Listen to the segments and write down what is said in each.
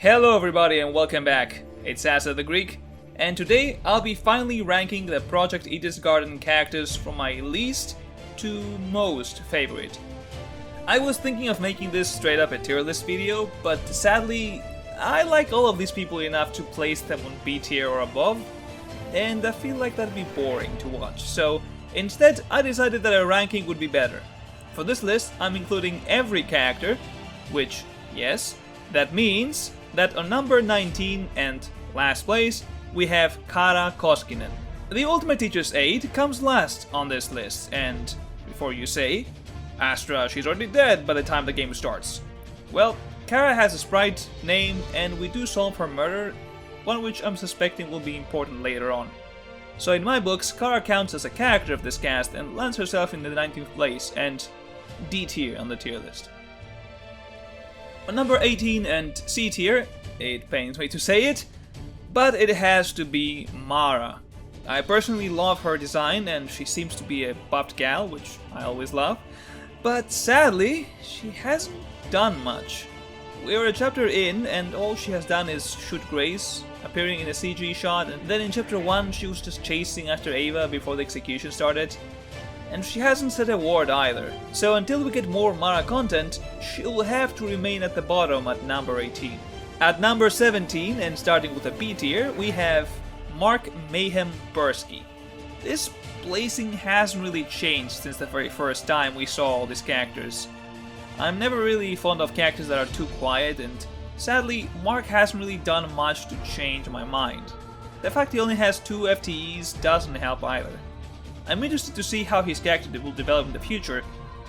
Hello everybody and welcome back. It's Asa the Greek, and today I'll be finally ranking the Projectedensgarden characters from my least to most favorite. I was thinking of making this straight up a tier list video, but sadly I like all of these people enough to place them on B tier or above, and I feel like that'd be boring to watch, so instead I decided that a ranking would be better. For this list I'm including every character, which, yes, that means that on number 19 and last place, we have Kara Koskinen. The Ultimate Teacher's Aide comes last on this list, and before you say, Astra, she's already dead by the time the game starts. Well, Kara has a sprite, name, and we do solve her murder, one which I'm suspecting will be important later on. So in my books, Kara counts as a character of this cast and lands herself in the 19th place and D tier on the tier list. On number 18 and C tier, it pains me to say it, but it has to be Mara. I personally love her design and she seems to be a buffed gal, which I always love, but sadly, she hasn't done much. We are a chapter in and all she has done is shoot Grace, appearing in a CG shot, and then in chapter 1 she was just chasing after Ava before the execution started. And she hasn't said a word either, so until we get more Mara content, she'll have to remain at the bottom at number 18. At number 17, and starting with a B tier, we have Mark Mayhem Bursky. This placing hasn't really changed since the very first time we saw all these characters. I'm never really fond of characters that are too quiet, and sadly, Mark hasn't really done much to change my mind. The fact he only has 2 FTEs doesn't help either. I'm interested to see how his character will develop in the future,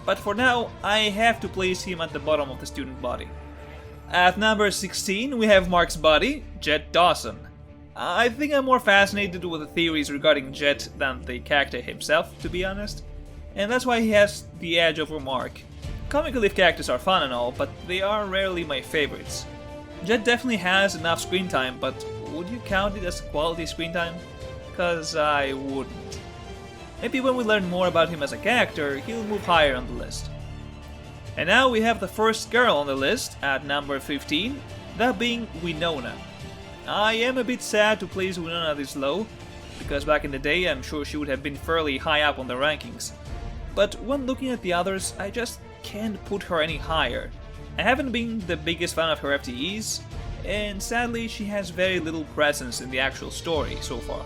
but for now, I have to place him at the bottom of the student body. At number 16, we have Mark's buddy, Jet Dawson. I think I'm more fascinated with the theories regarding Jet than the character himself, to be honest, and that's why he has the edge over Mark. Comic relief characters are fun and all, but they are rarely my favorites. Jet definitely has enough screen time, but would you count it as quality screen time? Cause I wouldn't. Maybe when we learn more about him as a character, he'll move higher on the list. And now we have the first girl on the list, at number 15, that being Winona. I am a bit sad to place Winona this low, because back in the day I'm sure she would have been fairly high up on the rankings. But when looking at the others, I just can't put her any higher. I haven't been the biggest fan of her FTEs, and sadly she has very little presence in the actual story so far.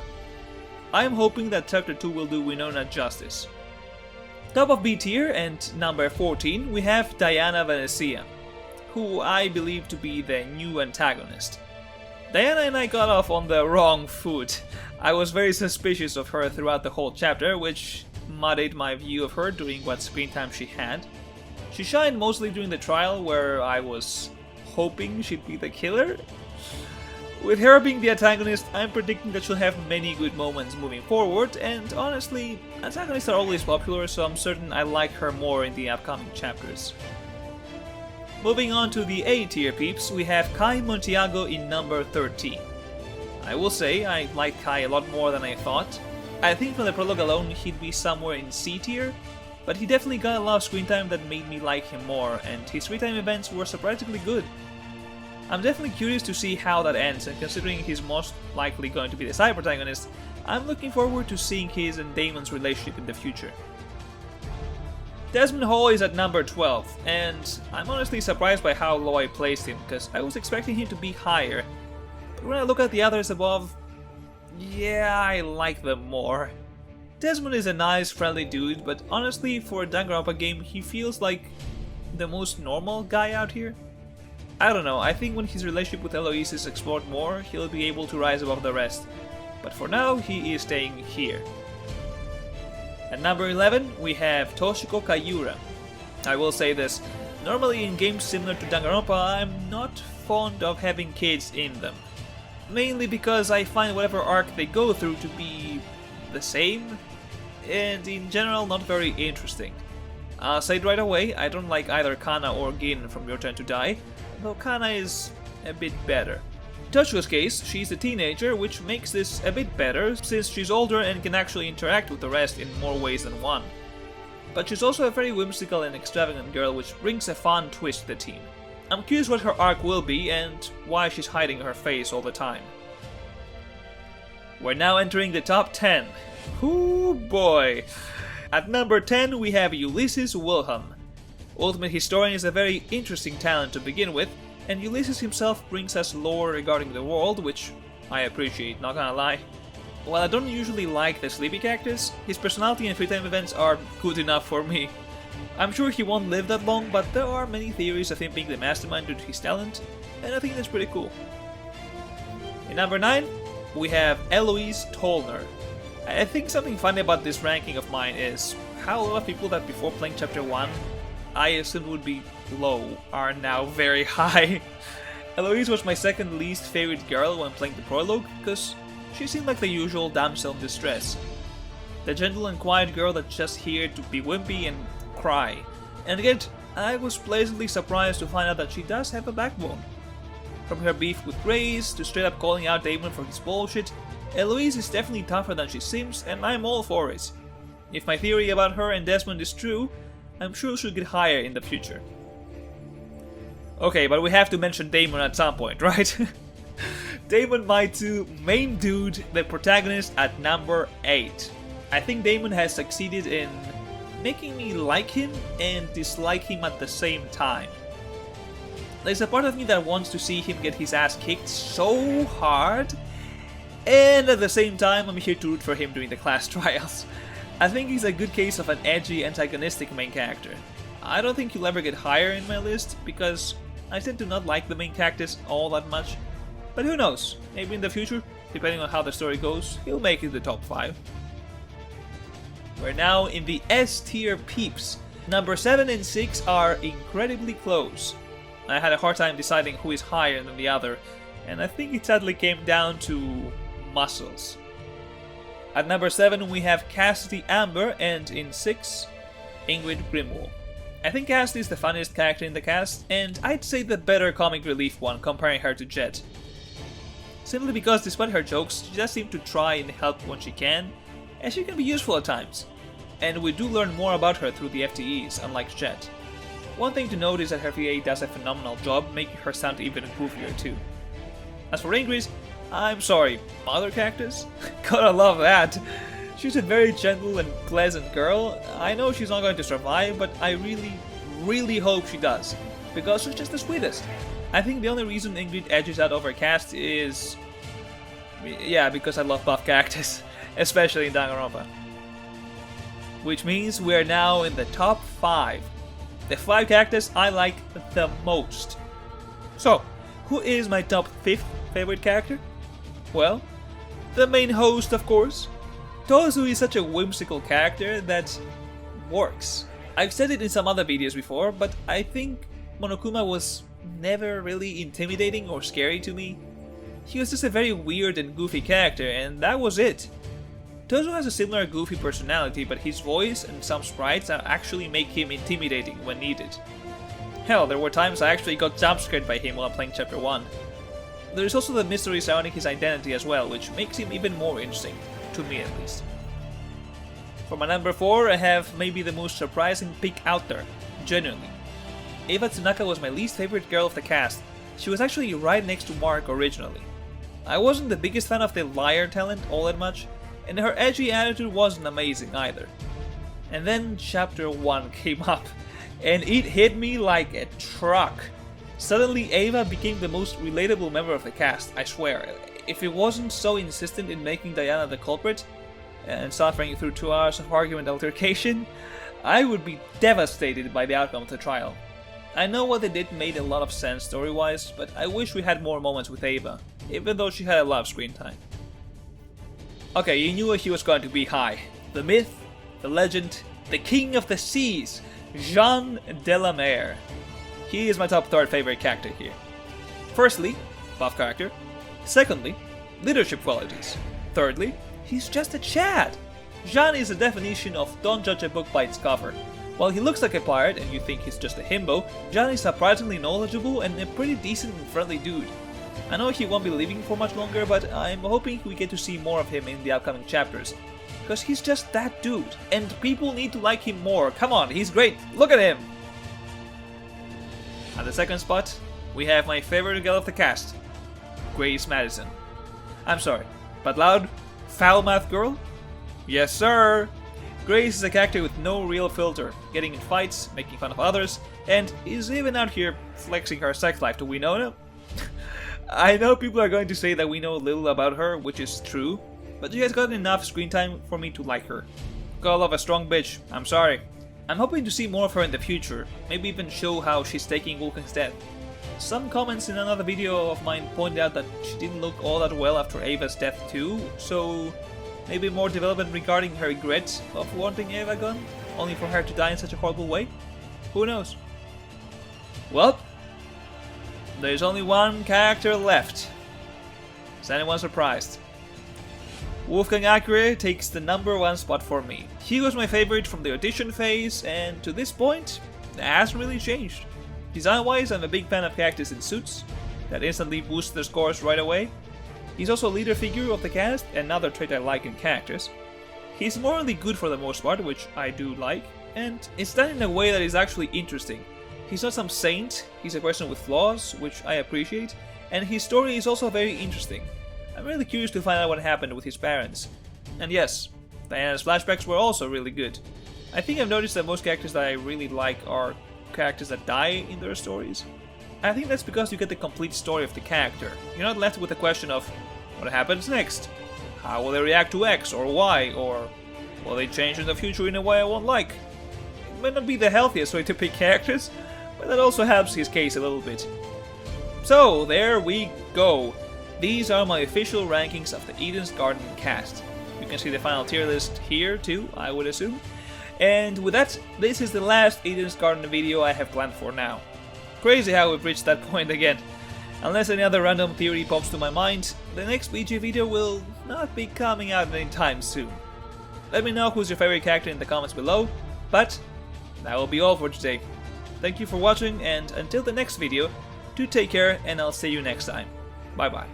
I'm hoping that chapter 2 will do Winona justice. Top of B tier and number 14 we have Diana Venezia, who I believe to be the new antagonist. Diana and I got off on the wrong foot. I was very suspicious of her throughout the whole chapter, which muddied my view of her during what screen time she had. She shined mostly during the trial, where I was hoping she'd be the killer. With her being the antagonist, I'm predicting that she'll have many good moments moving forward, and honestly, antagonists are always popular, so I'm certain I like her more in the upcoming chapters. Moving on to the A tier peeps, we have Kai Montiago in number 13. I will say, I like Kai a lot more than I thought. I think from the prologue alone he'd be somewhere in C tier, but he definitely got a lot of screen time that made me like him more, and his free time events were surprisingly good. I'm definitely curious to see how that ends, and considering he's most likely going to be the side protagonist, I'm looking forward to seeing his and Damon's relationship in the future. Desmond Hall is at number 12, and I'm honestly surprised by how low I placed him, because I was expecting him to be higher. But when I look at the others above, yeah, I like them more. Desmond is a nice, friendly dude, but honestly, for a danganronpa game, he feels like the most normal guy out here. I don't know, I think when his relationship with Eloise is explored more, he'll be able to rise above the rest. But for now, he is staying here. At number 11, we have Toshiko Kayura. I will say this, normally in games similar to danganronpa, I'm not fond of having kids in them. Mainly because I find whatever arc they go through to be the same, and in general not very interesting. I'll say it right away, I don't like either Kana or Gin from Your Turn to Die, though Kana is a bit better. In Toshiko's case, she's a teenager, which makes this a bit better since she's older and can actually interact with the rest in more ways than one. But she's also a very whimsical and extravagant girl, which brings a fun twist to the team. I'm curious what her arc will be and why she's hiding her face all the time. We're now entering the top 10. Ooh boy! At number 10 we have Ulysses Wilhelm. Ultimate Historian is a very interesting talent to begin with, and Ulysses himself brings us lore regarding the world, which I appreciate, not gonna lie. While I don't usually like the sleepy cactus, his personality and free time events are good enough for me. I'm sure he won't live that long, but there are many theories of him being the mastermind due to his talent, and I think that's pretty cool. In number 9, we have Eloise Tollner. I think something funny about this ranking of mine is how a lot of people that before playing Chapter 1 I assumed would be low are now very high. Eloise was my second least favorite girl when playing the prologue, because she seemed like the usual damsel in distress. The gentle and quiet girl that's just here to be wimpy and cry. And yet, I was pleasantly surprised to find out that she does have a backbone. From her beef with Grace to straight up calling out Damon for his bullshit, Eloise is definitely tougher than she seems, and I'm all for it. If my theory about her and Desmond is true, I'm sure she'll get higher in the future. Okay, but we have to mention Damon at some point, right? Damon, my main dude, the protagonist at number 8. I think Damon has succeeded in making me like him and dislike him at the same time. There's a part of me that wants to see him get his ass kicked so hard, and at the same time I'm here to root for him during the class trials. I think he's a good case of an edgy, antagonistic main character. I don't think he'll ever get higher in my list, because I tend to not like the main cactus all that much. But who knows, maybe in the future, depending on how the story goes, he'll make it the top 5. We're now in the S tier peeps. Number 7 and 6 are incredibly close. I had a hard time deciding who is higher than the other, and I think it sadly came down to muscles. At number 7 we have Cassidy Amber, and in 6, Ingrid Grimwald. I think Cassidy is the funniest character in the cast, and I'd say the better comic relief one comparing her to Jet. Simply because despite her jokes, she does seem to try and help when she can, and she can be useful at times. And we do learn more about her through the FTEs, unlike Jet. One thing to note is that her VA does a phenomenal job, making her sound even goofier too. As for Ingrid, I'm sorry, Mother Cactus? Gotta love that! She's a very gentle and pleasant girl. I know she's not going to survive, but I really hope she does, because she's just the sweetest. I think the only reason Ingrid edges out over Cast is... yeah, because I love Buff Cactus, especially in Danganronpa. Which means we're now in the top 5. The 5 cactus I like the most. So, who is my top 5th favorite character? Well, the main host, of course. Tozu is such a whimsical character that works. I've said it in some other videos before, but I think Monokuma was never really intimidating or scary to me. He was just a very weird and goofy character, and that was it. Tozu has a similar goofy personality, but his voice and some sprites actually make him intimidating when needed. Hell, there were times I actually got jump scared by him while playing Chapter 1. There is also the mystery surrounding his identity as well, which makes him even more interesting, to me at least. For my number 4, I have maybe the most surprising pick out there, genuinely. Eva Tsunaka was my least favorite girl of the cast. She was actually right next to Mark originally. I wasn't the biggest fan of the liar talent all that much, and her edgy attitude wasn't amazing either. And then Chapter 1 came up, and it hit me like a truck. Suddenly Eva became the most relatable member of the cast, I swear. If it wasn't so insistent in making Diana the culprit, and suffering through 2 hours of argument altercation, I would be devastated by the outcome of the trial. I know what they did made a lot of sense story-wise, but I wish we had more moments with Eva, even though she had a lot of screen time. Okay, you knew he was going to be high. The myth, the legend, the king of the seas, Jean Delamere. He is my top 3rd favorite character here. Firstly, buff character. Secondly, leadership qualities. Thirdly, he's just a Chad. Jean is the definition of don't judge a book by its cover. While he looks like a pirate and you think he's just a himbo, Jean is surprisingly knowledgeable and a pretty decent and friendly dude. I know he won't be living for much longer, but I'm hoping we get to see more of him in the upcoming chapters. Because he's just that dude, and people need to like him more. Come on, he's great, look at him! At the second spot, we have my favorite girl of the cast, Grace Madison. I'm sorry, but loud, foul mouth girl? Yes sir! Grace is a character with no real filter, getting in fights, making fun of others, and is even out here flexing her sex life to Winona. I know people are going to say that we know little about her, which is true, but she has gotten enough screen time for me to like her. Gotta love a strong bitch, I'm sorry. I'm hoping to see more of her in the future, maybe even show how she's taking Vulcan's death. Some comments in another video of mine pointed out that she didn't look all that well after Ava's death too, so maybe more development regarding her regret of wanting Ava gone, only for her to die in such a horrible way? Who knows? Well, there's only one character left. Is anyone surprised? Wolfgang Akre takes the #1 spot for me. He was my favorite from the audition phase, and to this point, it hasn't really changed. Design-wise, I'm a big fan of characters in suits that instantly boost their scores right away. He's also a leader figure of the cast, another trait I like in characters. He's morally good for the most part, which I do like, and it's done in a way that is actually interesting. He's not some saint, he's a person with flaws, which I appreciate, and his story is also very interesting. I'm really curious to find out what happened with his parents. And yes, Diana's flashbacks were also really good. I think I've noticed that most characters that I really like are characters that die in their stories. I think that's because you get the complete story of the character. You're not left with the question of, what happens next? How will they react to X or Y? Or will they change in the future in a way I won't like? It might not be the healthiest way to pick characters, but that also helps his case a little bit. So, there we go. These are my official rankings of the Eden's Garden cast. You can see the final tier list here too, I would assume. And with that, this is the last Eden's Garden video I have planned for now. Crazy how we've reached that point again. Unless any other random theory pops to my mind, the next BG video will not be coming out anytime soon. Let me know who's your favorite character in the comments below, but that will be all for today. Thank you for watching, and until the next video, do take care, and I'll see you next time. Bye bye.